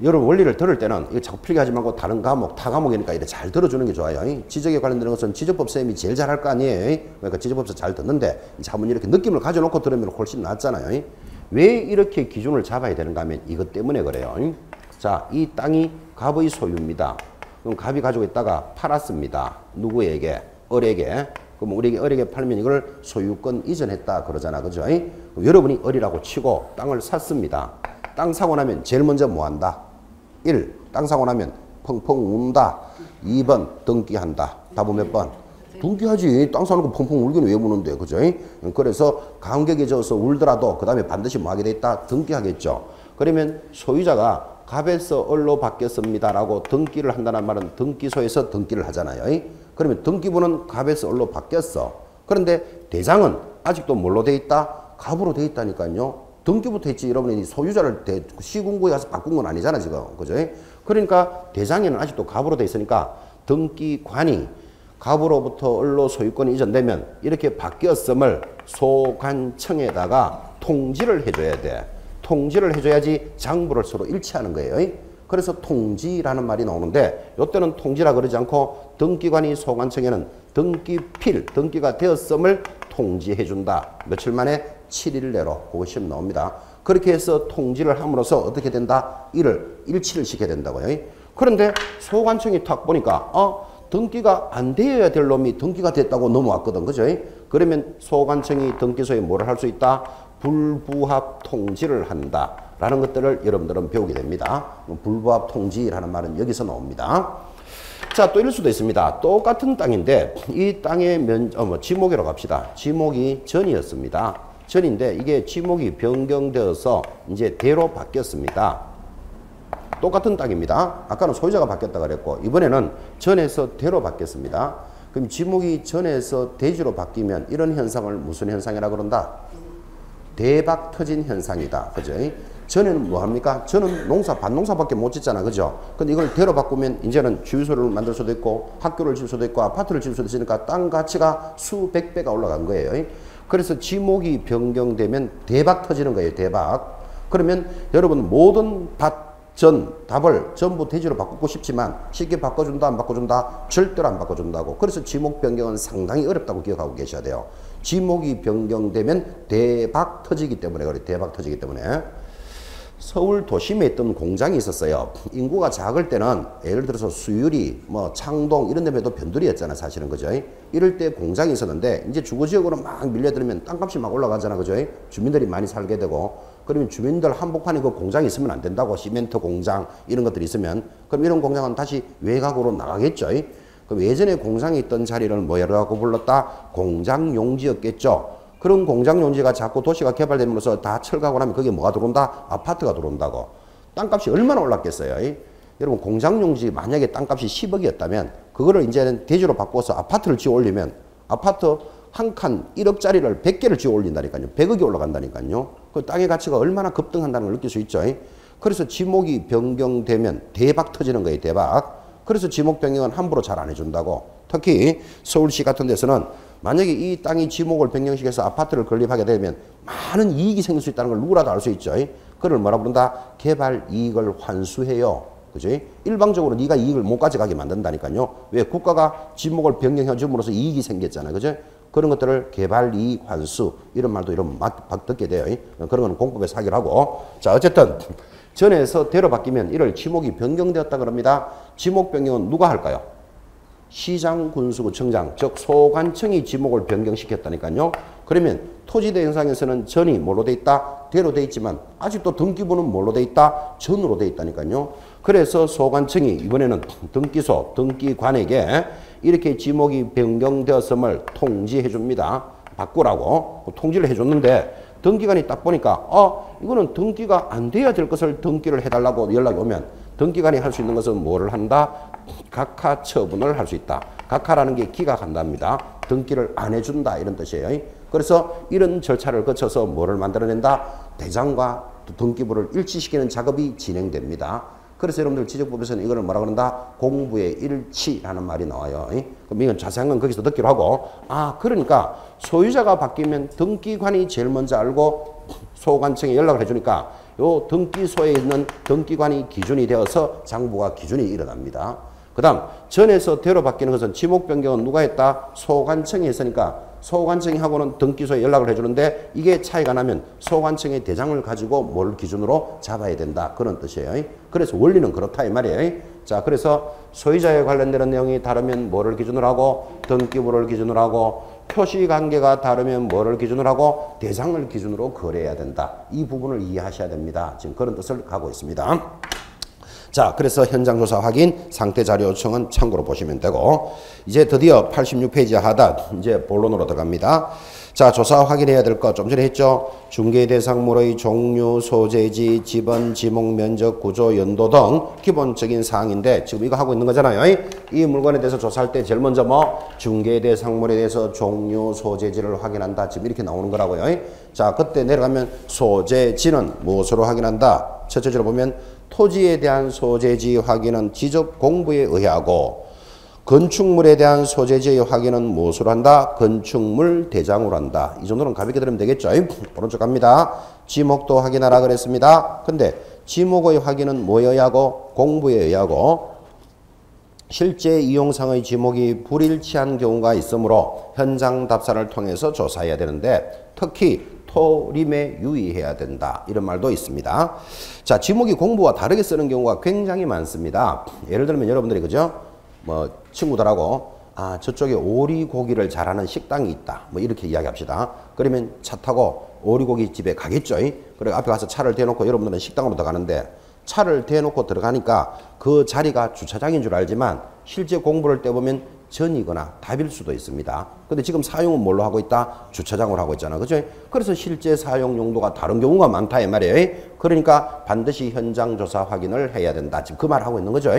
여러분 원리를 들을 때는 이거 자꾸 필기 하지 말고 다른 과목, 타 과목이니까 이렇게 잘 들어주는 게 좋아요. 지적에 관련되는 것은 지적법 쌤이 제일 잘할 거 아니에요. 그러니까 지적법에서 잘 듣는데 이제 한번 이렇게 느낌을 가져놓고 들으면 훨씬 낫잖아요. 왜 이렇게 기준을 잡아야 되는가 하면 이것 때문에 그래요. 자, 이 땅이 갑의 소유입니다. 그럼 갑이 가지고 있다가 팔았습니다. 누구에게? 을에게. 그럼 우리에게 을에게 팔면 이걸 소유권 이전했다 그러잖아. 그죠? 그럼 여러분이 을이라고 치고 땅을 샀습니다. 땅 사고 나면 제일 먼저 뭐 한다? 1. 땅 사고 나면 펑펑 운다. 2번 등기한다. 답은 몇 번? 등기하지. 땅 사놓고 펑펑 울기는 왜 우는데. 그죠? 그래서 감격에 져서 울더라도 그 다음에 반드시 뭐 하게 돼 있다? 등기하겠죠. 그러면 소유자가 갑에서 을로 바뀌었습니다라고 등기를 한다는 말은 등기소에서 등기를 하잖아요. 그러면 등기부는 갑에서 을로 바뀌었어. 그런데 대장은 아직도 뭘로 돼 있다? 갑으로 돼 있다니까요. 등기부터 했지 여러분이 소유자를 시군구에 가서 바꾼 건 아니잖아 지금. 그죠? 그러니까 대장에는 아직도 갑으로 돼 있으니까 등기관이 갑으로부터 을로 소유권이 이전되면 이렇게 바뀌었음을 소관청에다가 통지를 해줘야 돼. 통지를 해줘야지 장부를 서로 일치하는 거예요. 그래서 통지라는 말이 나오는데 이때는 통지라 그러지 않고 등기관이 소관청에는 등기필, 등기가 되었음을 통지해준다. 며칠 만에 7일 내로 그거 시험 나옵니다. 그렇게 해서 통지를 함으로써 어떻게 된다? 이를 일치를 시켜야 된다고요. 그런데 소관청이 탁 보니까 등기가 안 되어야 될 놈이 등기가 됐다고 넘어왔거든. 그죠? 그러면 소관청이 등기소에 뭐를 할 수 있다? 불부합 통지를 한다. 라는 것들을 여러분들은 배우게 됩니다. 불부합 통지라는 말은 여기서 나옵니다. 자, 또 이럴 수도 있습니다. 똑같은 땅인데 이 땅의 지목이라고 합시다. 지목이 전이었습니다. 전인데 이게 지목이 변경되어서 이제 대로 바뀌었습니다. 똑같은 땅입니다. 아까는 소유자가 바뀌었다 그랬고 이번에는 전에서 대로 바뀌었습니다. 그럼 지목이 전에서 대지로 바뀌면 이런 현상을 무슨 현상이라고 그런다? 대박 터진 현상이다. 그죠? 전에는 뭐 합니까? 저는 밭농사밖에 못 짓잖아. 그죠? 근데 이걸 대로 바꾸면 이제는 주유소를 만들 수도 있고 학교를 지을 수도 있고 아파트를 지을 수도 있으니까 땅 가치가 수백 배가 올라간 거예요. 그래서 지목이 변경되면 대박 터지는 거예요. 대박. 그러면 여러분 모든 답을 전부 대지로 바꾸고 싶지만 쉽게 바꿔준다 안 바꿔준다? 절대로 안 바꿔준다고. 그래서 지목 변경은 상당히 어렵다고 기억하고 계셔야 돼요. 지목이 변경되면 대박 터지기 때문에 그래. 대박 터지기 때문에. 서울 도심에 있던 공장이 있었어요. 인구가 작을 때는 예를 들어서 수유리, 창동 이런 데에도 변두리였잖아 사실은. 그죠? 이럴 때 공장이 있었는데 이제 주거지역으로 막 밀려들면 땅값이 막 올라가잖아. 그죠? 주민들이 많이 살게 되고 그러면 주민들 한복판에 그 공장이 있으면 안 된다고. 시멘트 공장 이런 것들이 있으면 그럼 이런 공장은 다시 외곽으로 나가겠죠. 그럼 예전에 공장이 있던 자리를 뭐라고 불렀다? 공장용지였겠죠. 그런 공장용지가 자꾸 도시가 개발되면서 다 철가고 나면 거기에 뭐가 들어온다? 아파트가 들어온다고. 땅값이 얼마나 올랐겠어요. 여러분 공장용지 만약에 땅값이 10억이었다면 그거를 이제는 대지로 바꿔서 아파트를 지어 올리면 아파트 한 칸 1억짜리를 100개를 지어 올린다니까요. 100억이 올라간다니까요. 그 땅의 가치가 얼마나 급등한다는 걸 느낄 수 있죠. 그래서 지목이 변경되면 대박 터지는 거예요. 대박. 그래서 지목 변경은 함부로 잘 안 해준다고. 특히 서울시 같은 데서는 만약에 이 땅이 지목을 변경시켜서 아파트를 건립하게 되면 많은 이익이 생길 수 있다는 걸 누구라도 알 수 있죠. 그걸 뭐라 부른다? 개발 이익을 환수해요. 그지? 일방적으로 네가 이익을 못 가져가게 만든다니까요. 왜? 국가가 지목을 변경해 줌으로써 이익이 생겼잖아요. 그죠? 그런 것들을 개발 이익 환수 이런 말도 이런 막 듣게 돼요. 그런 거는 공법에 사기를 하고. 자, 어쨌든 전에서 대로 바뀌면 이를 지목이 변경되었다 그럽니다. 지목 변경은 누가 할까요? 시장, 군수구, 청장, 즉 소관청이 지목을 변경시켰다니까요. 그러면 토지대행상에서는 전이 뭘로 돼 있다? 대로 돼 있지만 아직도 등기부는 뭘로 돼 있다? 전으로 돼 있다니까요. 그래서 소관청이 이번에는 등기소, 등기관에게 이렇게 지목이 변경되었음을 통지해 줍니다. 바꾸라고 통지를 해줬는데 등기관이 딱 보니까 이거는 등기가 안 돼야 될 것을 등기를 해달라고 연락이 오면 등기관이 할 수 있는 것은 뭐를 한다? 각하 처분을 할 수 있다. 각하라는 게 기각한답니다. 등기를 안 해준다 이런 뜻이에요. 그래서 이런 절차를 거쳐서 뭐를 만들어낸다? 대장과 등기부를 일치시키는 작업이 진행됩니다. 그래서 여러분들 지적법에서는 이거를 뭐라 그런다? 공부의 일치라는 말이 나와요. 그럼 이건 자세한 건 거기서 듣기로 하고 그러니까 소유자가 바뀌면 등기관이 제일 먼저 알고 소관청에 연락을 해주니까 요 등기소에 있는 등기관이 기준이 되어서 장부가 기준이 일어납니다. 그 다음 전에서 대로 바뀌는 것은 지목 변경은 누가 했다? 소관청이 했으니까 소관청이 하고는 등기소에 연락을 해주는데 이게 차이가 나면 소관청의 대장을 가지고 뭘 기준으로 잡아야 된다. 그런 뜻이에요. 그래서 원리는 그렇다 이 말이에요. 자, 그래서 소유자에 관련되는 내용이 다르면 뭐를 기준으로 하고 등기부를 기준으로 하고 표시관계가 다르면 뭐를 기준으로 하고 대장을 기준으로 거래해야 된다. 이 부분을 이해하셔야 됩니다. 지금 그런 뜻을 갖고 있습니다. 자, 그래서 현장조사 확인, 상태자료 요청은 참고로 보시면 되고 이제 드디어 86페이지 하단 이제 본론으로 들어갑니다. 자, 조사 확인해야 될 거 좀 전에 했죠. 중개 대상물의 종류, 소재지, 지번, 지목, 면적, 구조, 연도 등 기본적인 사항인데 지금 이거 하고 있는 거잖아요. 이 물건에 대해서 조사할 때 제일 먼저 뭐 중개 대상물에 대해서 종류, 소재지를 확인한다. 지금 이렇게 나오는 거라고요. 자, 그때 내려가면 소재지는 무엇으로 확인한다. 첫째 줄을 보면 토지에 대한 소재지 확인은 지적 공부에 의하고 건축물에 대한 소재지의 확인은 무엇으로 한다? 건축물 대장으로 한다. 이 정도는 가볍게 들으면 되겠죠? 오른쪽 갑니다. 지목도 확인하라 그랬습니다. 근데 지목의 확인은 뭐에 의하고? 공부에 의하고 실제 이용상의 지목이 불일치한 경우가 있으므로 현장 답사를 통해서 조사해야 되는데 특히 토림에 유의해야 된다. 이런 말도 있습니다. 자, 지목이 공부와 다르게 쓰는 경우가 굉장히 많습니다. 예를 들면 여러분들이 그죠? 뭐 친구들하고 저쪽에 오리고기를 잘하는 식당이 있다. 뭐 이렇게 이야기합시다. 그러면 차 타고 오리고기 집에 가겠죠. 그리고 앞에 가서 차를 대놓고 여러분들은 식당으로 들어가는데 차를 대놓고 들어가니까 그 자리가 주차장인 줄 알지만 실제 공부를 떼보면 전이거나 답일 수도 있습니다. 근데 지금 사용은 뭘로 하고 있다? 주차장으로 하고 있잖아. 그죠? 그래서 실제 사용 용도가 다른 경우가 많다 이 말이에요. 그러니까 반드시 현장 조사 확인을 해야 된다. 지금 그 말 하고 있는 거죠.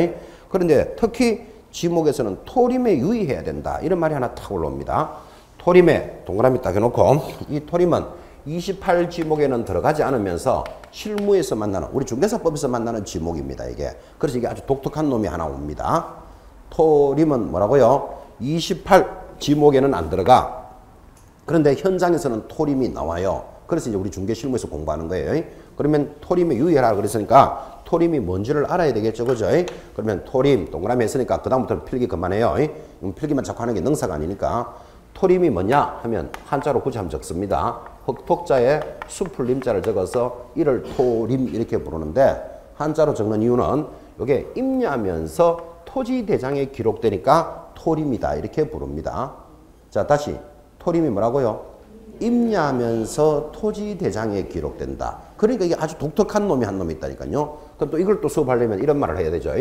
그런데 특히 지목에서는 토림에 유의해야 된다. 이런 말이 하나 탁 올라옵니다. 토림에 동그라미 딱 해놓고 이 토림은 28 지목에는 들어가지 않으면서 실무에서 만나는 우리 중개사법에서 만나는 지목입니다. 이게. 그래서 이게 아주 독특한 놈이 하나 옵니다. 토림은 뭐라고요? 28 지목에는 안 들어가. 그런데 현장에서는 토림이 나와요. 그래서 이제 우리 중개 실무에서 공부하는 거예요. 그러면 토림에 유의해라 그랬으니까 토림이 뭔지를 알아야 되겠죠. 그죠? 그러면 토림 동그라미 했으니까 그다음부터는 필기 그만해요. 필기만 자꾸 하는 게 능사가 아니니까 토림이 뭐냐 하면 한자로 굳이 한번 적습니다. 흑톡자에 수풀림자를 적어서 이를 토림 이렇게 부르는데 한자로 적는 이유는 이게 임야면서 토지대장에 기록되니까 토림이다 이렇게 부릅니다. 자, 다시 토림이 뭐라고요? 임야면서 토지대장에 기록된다. 그러니까 이게 아주 독특한 놈이 한 놈이 있다니까요. 그럼 또 이걸 또 수업하려면 이런 말을 해야 되죠.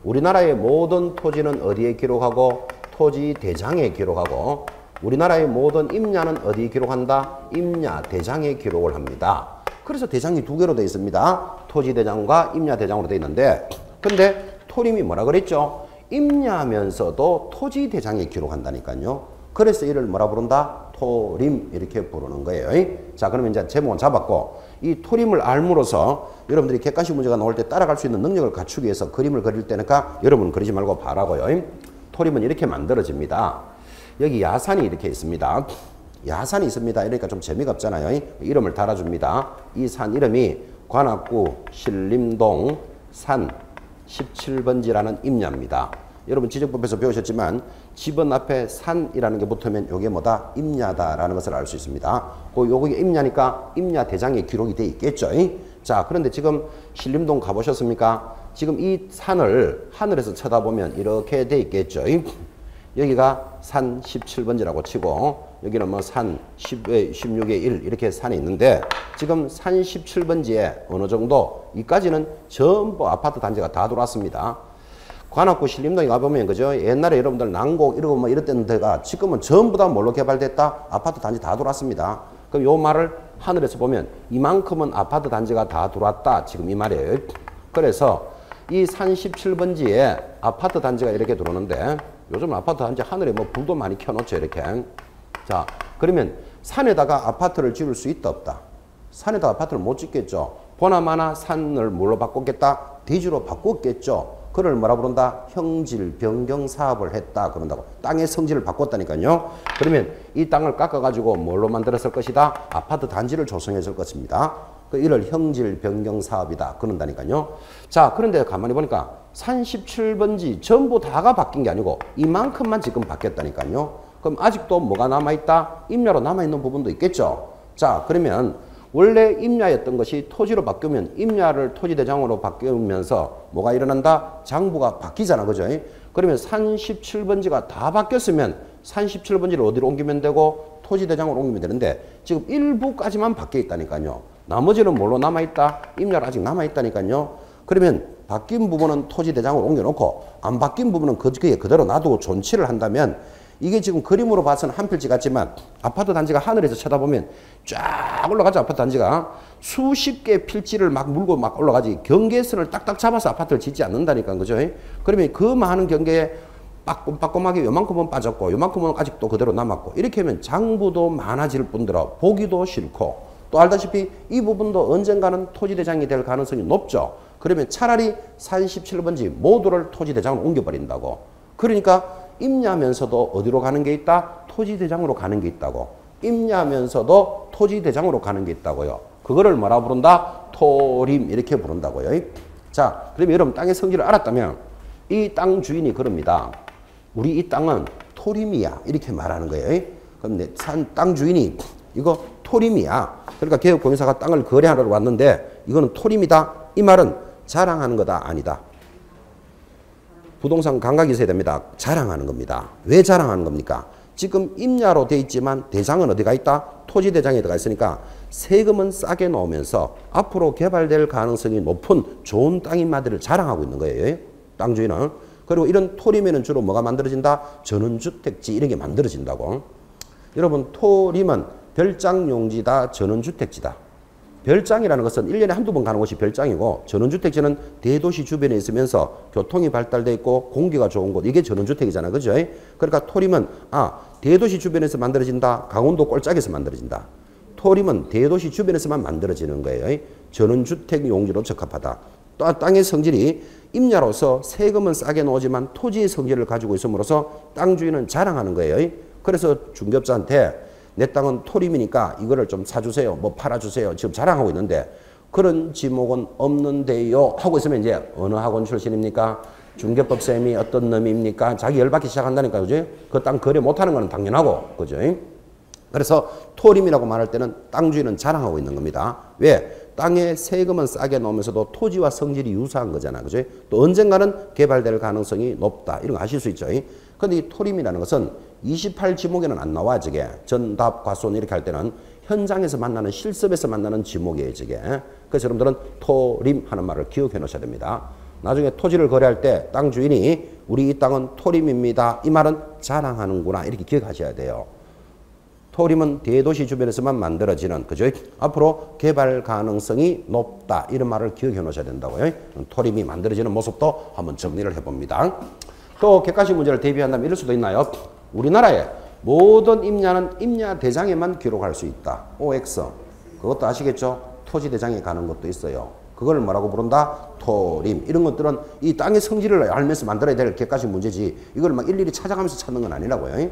우리나라의 모든 토지는 어디에 기록하고? 토지대장에 기록하고 우리나라의 모든 임야는 어디에 기록한다? 임야대장에 기록을 합니다. 그래서 대장이 두 개로 되어 있습니다. 토지대장과 임야대장으로 되어 있는데 근데 토림이 뭐라 그랬죠? 임야면서도 토지대장에 기록한다니까요. 그래서 이를 뭐라 부른다? 토림 이렇게 부르는 거예요. 자, 그러면 이제 제목은 잡았고 이 토림을 알므로써 여러분들이 객관식 문제가 나올 때 따라갈 수 있는 능력을 갖추기 위해서 그림을 그릴 때니까 여러분 그리지 말고 봐라고요. 토림은 이렇게 만들어집니다. 여기 야산이 이렇게 있습니다. 야산이 있습니다. 이러니까 좀 재미가 없잖아요. 이름을 달아줍니다. 이 산 이름이 관악구 신림동 산 17번지라는 임야입니다. 여러분 지적법에서 배우셨지만 집은 앞에 산이라는 게 붙으면 이게 뭐다? 임야다라는 것을 알 수 있습니다. 요게 임야니까 임야 대장에 기록이 돼 있겠죠. 자, 그런데 지금 신림동 가보셨습니까? 지금 이 산을 하늘에서 쳐다보면 이렇게 돼 있겠죠. 여기가 산 17번지라고 치고 여기는 뭐 산 16의 1 이렇게 산이 있는데 지금 산 17번지에 어느 정도 이까지는 전부 아파트 단지가 다 들어왔습니다. 관악구 신림동에 가보면 그죠? 옛날에 여러분들 난곡 이러고 뭐 이랬던 데가 지금은 전부 다 뭘로 개발됐다? 아파트 단지 다 들어왔습니다. 그럼 요 말을 하늘에서 보면 이만큼은 아파트 단지가 다 들어왔다. 지금 이 말이에요. 그래서 이 산 17번지에 아파트 단지가 이렇게 들어오는데 요즘 아파트 단지 하늘에 뭐 불도 많이 켜놓죠. 이렇게. 자, 그러면 산에다가 아파트를 지을 수 있다 없다? 산에다가 아파트를 못 짓겠죠. 보나마나 산을 뭘로 바꿨겠다? 대지로 바꿨겠죠. 그걸 뭐라 부른다? 형질 변경 사업을 했다 그런다고. 땅의 성질을 바꿨다니까요. 그러면 이 땅을 깎아가지고 뭘로 만들었을 것이다? 아파트 단지를 조성했을 것입니다. 이를 형질 변경 사업이다 그런다니까요. 자, 그런데 가만히 보니까 산 17번지 전부 다가 바뀐 게 아니고 이만큼만 지금 바뀌었다니까요. 그럼 아직도 뭐가 남아있다? 임야로 남아있는 부분도 있겠죠. 자, 그러면 원래 임야였던 것이 토지로 바뀌면 임야를 토지대장으로 바뀌면서 뭐가 일어난다? 장부가 바뀌잖아. 그죠? 그러면 산 17번지가 다 바뀌었으면 산 17번지를 어디로 옮기면 되고 토지대장으로 옮기면 되는데 지금 일부까지만 바뀌어 있다니까요. 나머지는 뭘로 남아있다? 임야로 아직 남아있다니까요. 그러면 바뀐 부분은 토지대장으로 옮겨놓고 안 바뀐 부분은 그게 그대로 놔두고 존치를 한다면 이게 지금 그림으로 봐서는 한 필지 같지만 아파트 단지가 하늘에서 쳐다보면 쫙 올라가죠. 아파트 단지가 수십 개의 필지를 막 물고 막 올라가지 경계선을 딱딱 잡아서 아파트를 짓지 않는다니까. 그죠? 그러면 그 많은 경계에 빠꼼빠꼼하게 요만큼은 빠졌고 요만큼은 아직도 그대로 남았고 이렇게 하면 장부도 많아질 뿐더러 보기도 싫고 또 알다시피 이 부분도 언젠가는 토지대장이 될 가능성이 높죠. 그러면 차라리 47번지 모두를 토지대장으로 옮겨버린다고. 그러니까 임야면서도 어디로 가는 게 있다? 토지대장으로 가는 게 있다고. 임야면서도 토지대장으로 가는 게 있다고요. 그거를 뭐라 부른다? 토림 이렇게 부른다고요. 자, 그러면 여러분 땅의 성질을 알았다면 이 땅 주인이 그럽니다. 우리 이 땅은 토림이야 이렇게 말하는 거예요. 그럼 내 땅 주인이 이거 토림이야. 그러니까 개혁공사가 땅을 거래하러 왔는데 이거는 토림이다. 이 말은 자랑하는 거다 아니다. 부동산 감각이 있어야 됩니다. 자랑하는 겁니다. 왜 자랑하는 겁니까? 지금 임야로 돼 있지만 대장은 어디가 있다? 토지대장에 들어가 있으니까 세금은 싸게 넣으면서 앞으로 개발될 가능성이 높은 좋은 땅인 마들을 자랑하고 있는 거예요. 땅 주인은. 그리고 이런 토림에는 주로 뭐가 만들어진다? 전원주택지 이런 게 만들어진다고. 여러분 토림은 별장용지다 전원주택지다. 별장이라는 것은 1년에 한두 번 가는 곳이 별장이고 전원주택지는 대도시 주변에 있으면서 교통이 발달돼 있고 공기가 좋은 곳 이게 전원주택이잖아. 그죠? 그러니까 토림은 대도시 주변에서 만들어진다. 강원도 꼴짝에서 만들어진다. 토림은 대도시 주변에서만 만들어지는 거예요. 전원주택 용지로 적합하다. 또 땅의 성질이 임야로서 세금은 싸게 나오지만 토지의 성질을 가지고 있음으로써 땅 주인은 자랑하는 거예요. 그래서 중개업자한테 내 땅은 토림이니까 이거를 좀 사주세요. 뭐 팔아주세요. 지금 자랑하고 있는데 그런 지목은 없는데요. 하고 있으면 이제 어느 학원 출신입니까? 중개법 쌤이 어떤 놈입니까? 자기 열받기 시작한다니까. 그죠? 그 땅 거래 못하는 거는 당연하고. 그죠? 그래서 토림이라고 말할 때는 땅 주인은 자랑하고 있는 겁니다. 왜? 땅에 세금은 싸게 넣으면서도 토지와 성질이 유사한 거잖아. 그죠? 또 언젠가는 개발될 가능성이 높다. 이런 거 아실 수 있죠. 근데 이 토림이라는 것은 28지목에는 안 나와. 저게 전답, 과손 이렇게 할 때는 현장에서 만나는 실습에서 만나는 지목이에요. 저게. 그래서 여러분들은 토림 하는 말을 기억해 놓으셔야 됩니다. 나중에 토지를 거래할 때 땅 주인이 우리 이 땅은 토림입니다. 이 말은 자랑하는구나. 이렇게 기억하셔야 돼요. 토림은 대도시 주변에서만 만들어지는, 그죠? 앞으로 개발 가능성이 높다. 이런 말을 기억해 놓으셔야 된다고요. 토림이 만들어지는 모습도 한번 정리를 해봅니다. 또 객관식 문제를 대비한다면 이럴 수도 있나요? 우리나라의 모든 임야는 임야 대장에만 기록할 수 있다. OX. 그것도 아시겠죠? 토지 대장에 가는 것도 있어요. 그걸 뭐라고 부른다? 토림. 이런 것들은 이 땅의 성질을 알면서 만들어야 될 객관식 문제지. 이걸 막 일일이 찾아가면서 찾는 건 아니라고요.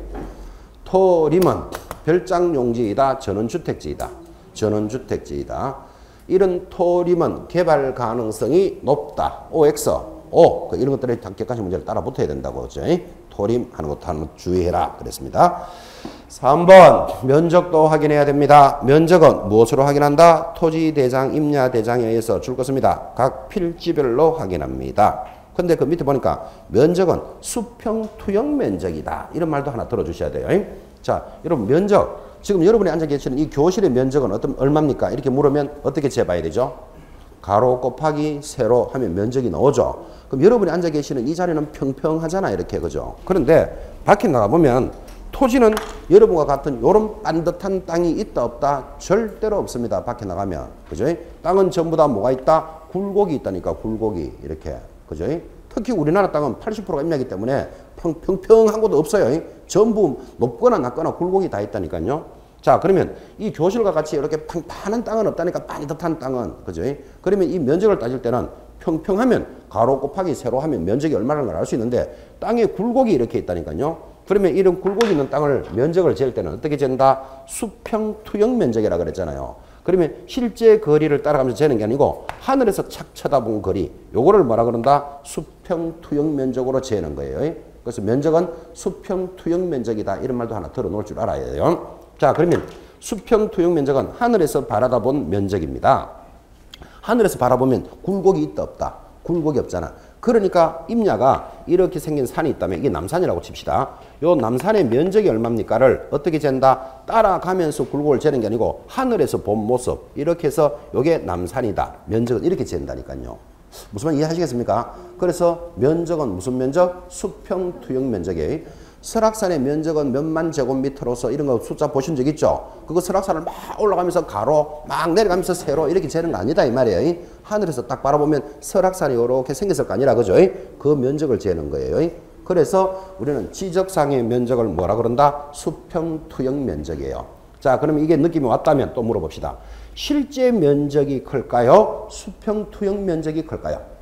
토림은 별장용지이다. 전원주택지이다. 전원주택지이다. 이런 토림은 개발 가능성이 높다. OX. 이런 것들이 객관식 문제를 따라 붙어야 된다고. 그렇죠? 토림 하는 것도 한번 주의해라. 그랬습니다. 3번 면적도 확인해야 됩니다. 면적은 무엇으로 확인한다? 토지대장, 임야대장에 의해서 줄 것입니다. 각 필지별로 확인합니다. 근데 그 밑에 보니까 면적은 수평 투영 면적이다. 이런 말도 하나 들어주셔야 돼요. 자, 여러분 면적. 지금 여러분이 앉아 계시는 이 교실의 면적은 얼마입니까? 이렇게 물으면 어떻게 재봐야 되죠? 가로 곱하기 세로 하면 면적이 나오죠. 그럼 여러분이 앉아 계시는 이 자리는 평평하잖아. 이렇게. 그죠? 그런데 밖에 나가보면 토지는 여러분과 같은 요런 반듯한 땅이 있다 없다? 절대로 없습니다. 밖에 나가면. 그죠? 땅은 전부 다 뭐가 있다? 굴곡이 있다니까. 굴곡이. 이렇게. 그죠? 특히 우리나라 땅은 80%가 임야이기 때문에 평평한 곳도 없어요. 전부 높거나 낮거나 굴곡이 다 있다니까요. 자, 그러면 이 교실과 같이 이렇게 평판한 땅은 없다니까. 반듯한 땅은. 그죠? 그러면 이 면적을 따질 때는 평평하면 가로 곱하기 세로 하면 면적이 얼마라는 걸 알 수 있는데 땅에 굴곡이 이렇게 있다니까요. 그러면 이런 굴곡이 있는 땅을 면적을 잴 때는 어떻게 잰다? 수평 투영 면적이라 그랬잖아요. 그러면 실제 거리를 따라가면서 재는 게 아니고 하늘에서 착 쳐다본 거리, 요거를 뭐라 그런다? 수평 투영 면적으로 재는 거예요. 그래서 면적은 수평 투영 면적이다. 이런 말도 하나 들어놓을 줄 알아야 돼요. 자, 그러면 수평 투영 면적은 하늘에서 바라다본 면적입니다. 하늘에서 바라보면 굴곡이 있다 없다? 굴곡이 없잖아. 그러니까 임야가 이렇게 생긴 산이 있다면 이게 남산이라고 칩시다. 요 남산의 면적이 얼마입니까를 어떻게 잰다? 따라가면서 굴곡을 재는 게 아니고 하늘에서 본 모습 이렇게 해서 요게 남산이다. 면적은 이렇게 재는다니까요. 무슨 말 이해하시겠습니까? 그래서 면적은 무슨 면적? 수평 투영 면적이에요. 설악산의 면적은 몇만 제곱미터로서 이런 거 숫자 보신 적 있죠? 그거 설악산을 막 올라가면서 가로, 막 내려가면서 세로 이렇게 재는 거 아니다 이 말이에요. 하늘에서 딱 바라보면 설악산이 이렇게 생겼을 거 아니라 그죠? 그 면적을 재는 거예요. 그래서 우리는 지적상의 면적을 뭐라 그런다? 수평투영 면적이에요. 자, 그러면 이게 느낌이 왔다면 또 물어봅시다. 실제 면적이 클까요? 수평투영 면적이 클까요?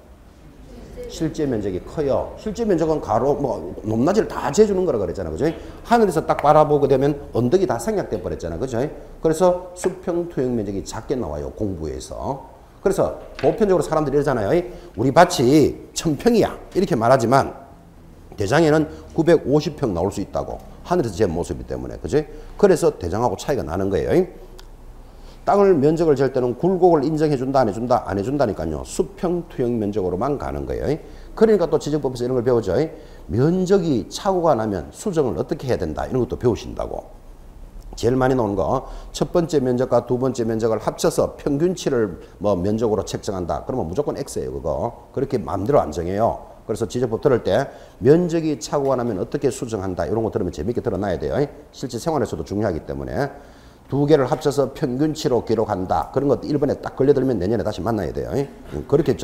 실제 면적이 커요. 실제 면적은 가로, 높낮이를 다 재주는 거라 그랬잖아. 그죠? 하늘에서 딱 바라보게 되면 언덕이 다 생략돼 버렸잖아. 그죠? 그래서 수평투영 면적이 작게 나와요. 공부에서. 그래서 보편적으로 사람들이 이러잖아요. 우리 밭이 1000평이야. 이렇게 말하지만 대장에는 950평 나올 수 있다고. 하늘에서 재 모습이기 때문에. 그죠? 그래서 대장하고 차이가 나는 거예요. 땅을 면적을 잴 때는 굴곡을 인정해 준다 안 해준다 안 해준다니까요. 수평투영 면적으로만 가는 거예요. 그러니까 또 지정법에서 이런 걸 배우죠. 면적이 착오가 나면 수정을 어떻게 해야 된다 이런 것도 배우신다고. 제일 많이 나오는 거 첫 번째 면적과 두 번째 면적을 합쳐서 평균치를 면적으로 책정한다. 그러면 무조건 X예요. 그거 그렇게 마음대로 안 정해요. 그래서 지정법 들을 때 면적이 착오가 나면 어떻게 수정한다 이런 거 들으면 재밌게 들어놔야 돼요. 실제 생활에서도 중요하기 때문에. 두 개를 합쳐서 평균치로 기록한다. 그런 것도 1번에 딱 걸려들면 내년에 다시 만나야 돼요. 그렇게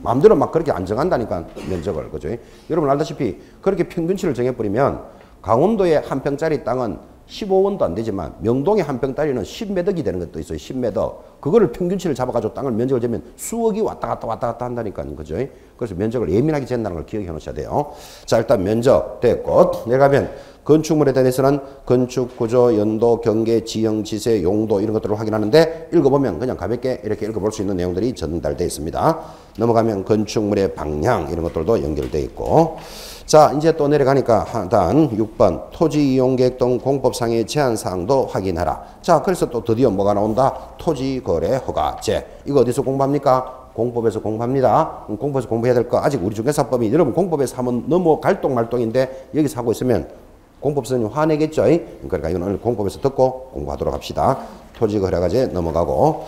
마음대로 막 그렇게 안 정한다니까, 면적을. 그죠? 여러분 알다시피 그렇게 평균치를 정해버리면 강원도의 한 평짜리 땅은 15원도 안 되지만 명동의 한 평짜리는 10매덕이 되는 것도 있어요. 10매덕. 그거를 평균치를 잡아가지고 땅을 면적을 재면 수억이 왔다 갔다 한다니까요. 그죠? 그래서 면적을 예민하게 잰다는 걸 기억해 놓으셔야 돼요. 자, 일단 면적 됐고, 내려가면 건축물에 대해서는 건축, 구조, 연도, 경계, 지형, 지세, 용도 이런 것들을 확인하는데 읽어보면 그냥 가볍게 이렇게 읽어볼 수 있는 내용들이 전달되어 있습니다. 넘어가면 건축물의 방향 이런 것들도 연결되어 있고 자 이제 또 내려가니까 하단 6번 토지 이용 계획 등 공법상의 제한사항도 확인하라. 자 그래서 또 드디어 뭐가 나온다? 토지 거래 허가제. 이거 어디서 공부합니까? 공법에서 공부합니다. 공법에서 공부해야 될 거 아직 우리 중개사법이 여러분 공법에서 하면 너무 갈똥말똥인데 여기서 하고 있으면 공법선생님 화내겠죠? 그러니까 이건 오늘 공법에서 듣고 공부하도록 합시다. 토지 거래허가제 넘어가고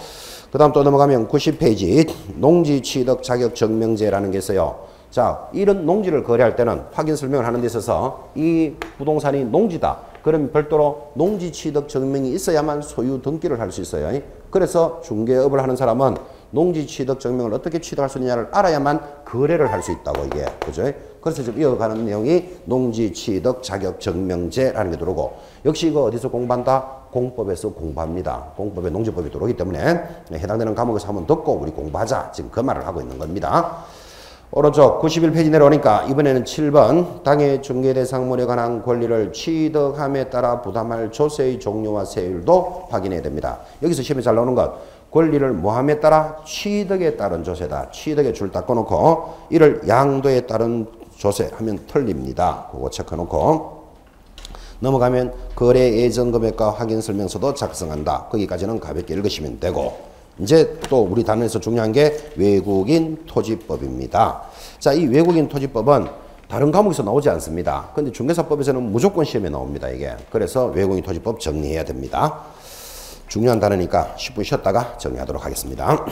그 다음 또 넘어가면 90페이지 농지 취득 자격 증명제라는 게 있어요. 자, 이런 농지를 거래할 때는 확인 설명을 하는 데 있어서 이 부동산이 농지다. 그럼 별도로 농지 취득 증명이 있어야만 소유 등기를 할 수 있어요. 그래서 중개업을 하는 사람은 농지 취득 증명을 어떻게 취득할 수 있느냐를 알아야만 거래를 할 수 있다고 이게. 그죠? 그래서 지금 이어가는 내용이 농지 취득 자격 증명제라는 게 들어오고 역시 이거 어디서 공부한다? 공법에서 공부합니다. 공법에 농지법이 들어오기 때문에 해당되는 과목에서 한번 듣고 우리 공부하자. 지금 그 말을 하고 있는 겁니다. 오른쪽 91페이지 내려오니까 이번에는 7번 당해 중개대상물에 관한 권리를 취득함에 따라 부담할 조세의 종류와 세율도 확인해야 됩니다. 여기서 시험에 잘 나오는 것 권리를 뭐함에 따라 취득에 따른 조세다. 취득에 줄 닦아놓고 이를 양도에 따른 조세 하면 틀립니다. 그거 체크해놓고 넘어가면 거래 예정 금액과 확인 설명서도 작성한다. 거기까지는 가볍게 읽으시면 되고 이제 또 우리 단원에서 중요한 게 외국인 토지법입니다. 자, 이 외국인 토지법은 다른 과목에서 나오지 않습니다. 근데 중개사법에서는 무조건 시험에 나옵니다, 이게. 그래서 외국인 토지법 정리해야 됩니다. 중요한 단어니까 10분 쉬었다가 정리하도록 하겠습니다.